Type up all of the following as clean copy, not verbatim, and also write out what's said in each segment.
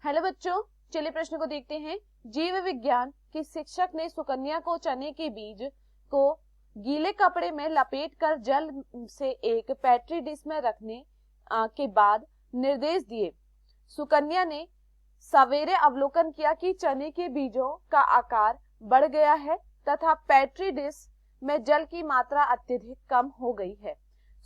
Hello बच्चों, चलिए प्रश्न को देखते हैं। जीव विज्ञान की शिक्षक ने सुकन्या को चने के बीज को गीले कपड़े में लपेटकर जल से एक पेट्री डिश में रखने के बाद निर्देश दिए। सुकन्या ने सवेरे अवलोकन किया कि चने के बीजों का आकार बढ़ गया है तथा पेट्री डिश में जल की मात्रा अत्यधिक कम हो गई है।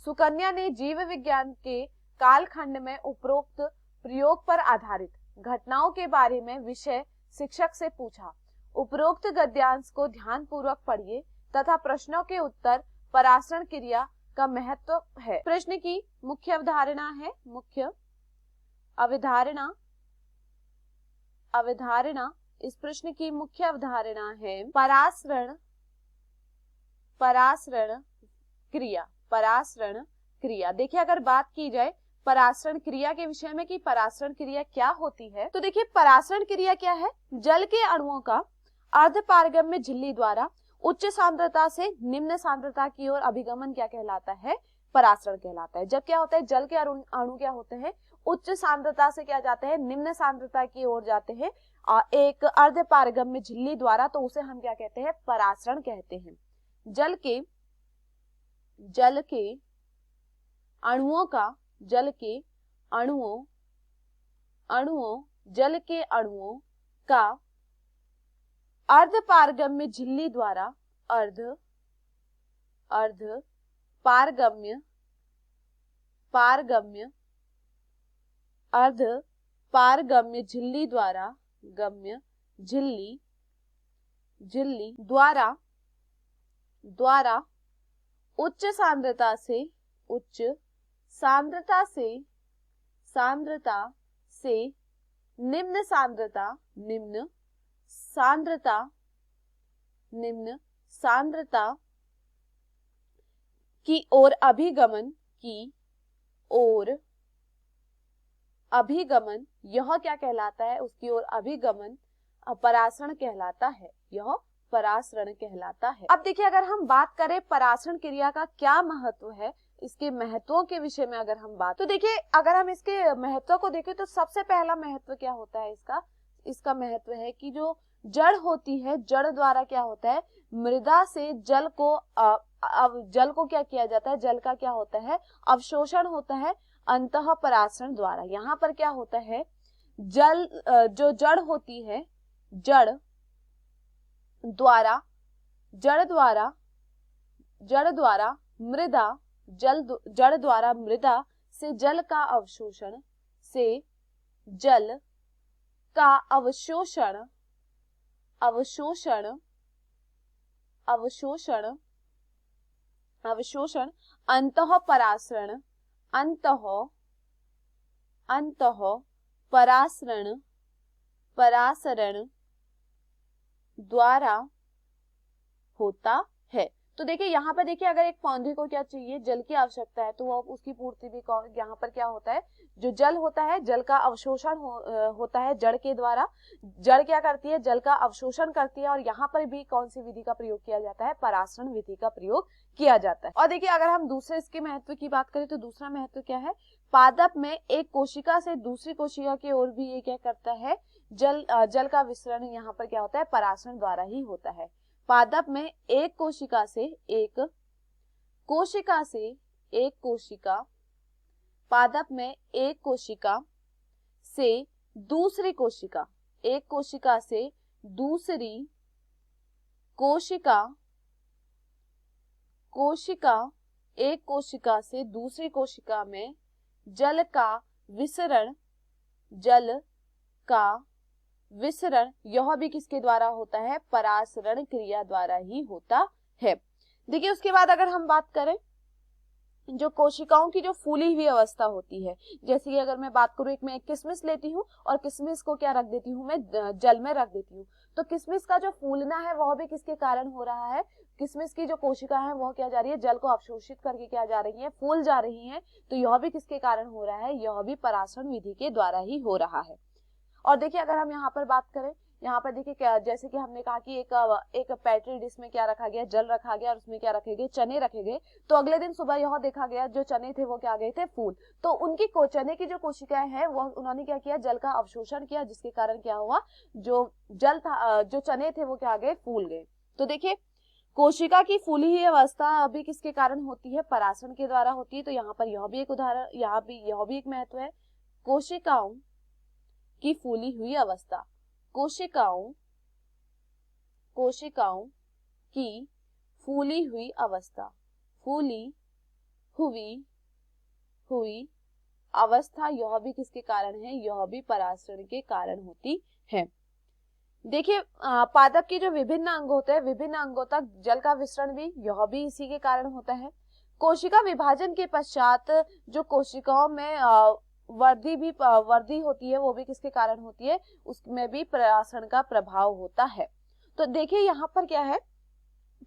सुकन्या ने जीव विज्ञान के कालखंड में उपरोक्त प्रयोग पर आधारित घटनाओं के बारे में विषय शिक्षक से पूछा। उपरोक्त गद्यांश को ध्यान पूर्वक पढ़िए तथा प्रश्नों के उत्तर परासरण क्रिया का महत्व है। प्रश्न की मुख्य अवधारणा है अवधारणा इस प्रश्न की मुख्य अवधारणा है परासरण क्रिया। देखिए, अगर बात की जाए परासरण क्रिया के विषय में कि परासरण क्रिया क्या होती है, तो देखिए परासरण क्रिया क्या है। जल के अणुओं का अर्धपारगम्य झिल्ली द्वारा उच्च सांद्रता से निम्न सांद्रता की ओर अभिगमन क्या कहलाता है? परासरण कहलाता है। जब क्या होता है, जल के अणु क्या होते हैं, उच्च सांद्रता से क्या जाते हैं, निम्न सांद्रता की ओर जाते हैं एक अर्धपारगम्य झिल्ली द्वारा, तो उसे हम क्या कहते हैं? परासरण कहते हैं। जल के अणुओं का अर्धपारगम्य झिल्ली द्वारा अर्धपारगम्य झिल्ली द्वारा उच्च सांद्रता से निम्न सांद्रता की ओर अभिगमन यह क्या कहलाता है? उसकी ओर अभिगमन परासरण कहलाता है। यह परासरण कहलाता है। अब देखिए, अगर हम बात करें परासरण क्रिया का क्या महत्व है, इसके महत्वों के विषय में अगर हम बात, तो देखिए अगर हम इसके महत्व को देखें तो सबसे पहला महत्व क्या होता है इसका महत्व है कि जो जड़ होती है, जड़ द्वारा क्या होता है, मृदा से जल को क्या किया जाता है, जल का क्या होता है, अवशोषण होता है अंतः परासरण द्वारा। यहाँ पर क्या होता है, जो जड़ होती है, जड़ द्वारा मृदा से जल का अवशोषण अंतः परासरण द्वारा होता है। तो देखिए यहाँ पर देखिए, अगर एक पौधे को क्या चाहिए, जल की आवश्यकता है, तो वो उसकी पूर्ति भी यहाँ पर क्या होता है, जो जल होता है, जल का अवशोषण होता है जड़ के द्वारा। जड़ क्या करती है, जल का अवशोषण करती है, और यहाँ पर भी कौन सी विधि का प्रयोग किया जाता है? परासरण विधि का प्रयोग किया जाता है। और देखिए, अगर हम दूसरे इसके महत्व की बात करें तो दूसरा महत्व क्या है, पादप में एक कोशिका से दूसरी कोशिका की ओर भी ये क्या करता है, जल का विसरण यहाँ पर क्या होता है, परासरण द्वारा ही होता है। पादप में एक कोशिका से दूसरी कोशिका में जल का विसरण यह भी किसके द्वारा होता है? परासरण क्रिया द्वारा ही होता है। देखिए, उसके बाद अगर हम बात करें, जो कोशिकाओं की जो फूली हुई अवस्था होती है, जैसे कि अगर मैं बात करूं, मैं एक किशमिश लेती हूँ और किशमिश को क्या रख देती हूँ, मैं जल में रख देती हूँ, तो किशमिश का जो फूलना है वह भी किसके कारण हो रहा है? किशमिश की जो कोशिका है वह क्या जा रही है, जल को अवशोषित करके क्या जा रही है, फूल जा रही है। तो यह भी किसके कारण हो रहा है? यह भी परासरण विधि के द्वारा ही हो रहा है। और देखिए, अगर हम यहाँ पर बात करें यहाँ पर देखिए क्या, जैसे कि हमने कहा कि एक पेट्री डिश में क्या रखा गया, जल रखा गया और उसमें क्या रखे गए, चने रखे गए। तो अगले दिन सुबह यह देखा गया जो चने थे वो क्या गए थे, फूल। तो उनकी चने की जो कोशिकाएं हैं वो उन्होंने क्या किया, जल का अवशोषण किया, जिसके कारण क्या हुआ, जो जल था, जो चने थे वो क्या गए, फूल गए। तो देखिए कोशिका की फूली हुई अवस्था अभी किसके कारण होती है, परासरण के द्वारा होती है। तो यहाँ पर यह भी एक उदाहरण, यहाँ भी यह भी एक महत्व है, कोशिकाओं की फूली हुई अवस्था, कोशिकाओं की फूली हुई अवस्था, फूली हुई अवस्था, यह भी किसके कारण है, यह भी परासरण के कारण होती है। देखिए पादप के जो विभिन्न अंग होते हैं, विभिन्न अंगों तक जल का विसरण भी, यह भी इसी के कारण होता है। कोशिका विभाजन के पश्चात जो कोशिकाओं में वृद्धि होती है, वो भी किसके कारण होती है, उसमें भी परासरण का प्रभाव होता है। तो देखिए यहाँ पर क्या है,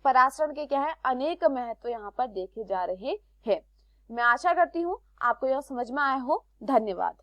परासरण के क्या है, अनेक महत्व यहाँ पर देखे जा रहे हैं। मैं आशा करती हूँ आपको यह समझ में आया हो। धन्यवाद।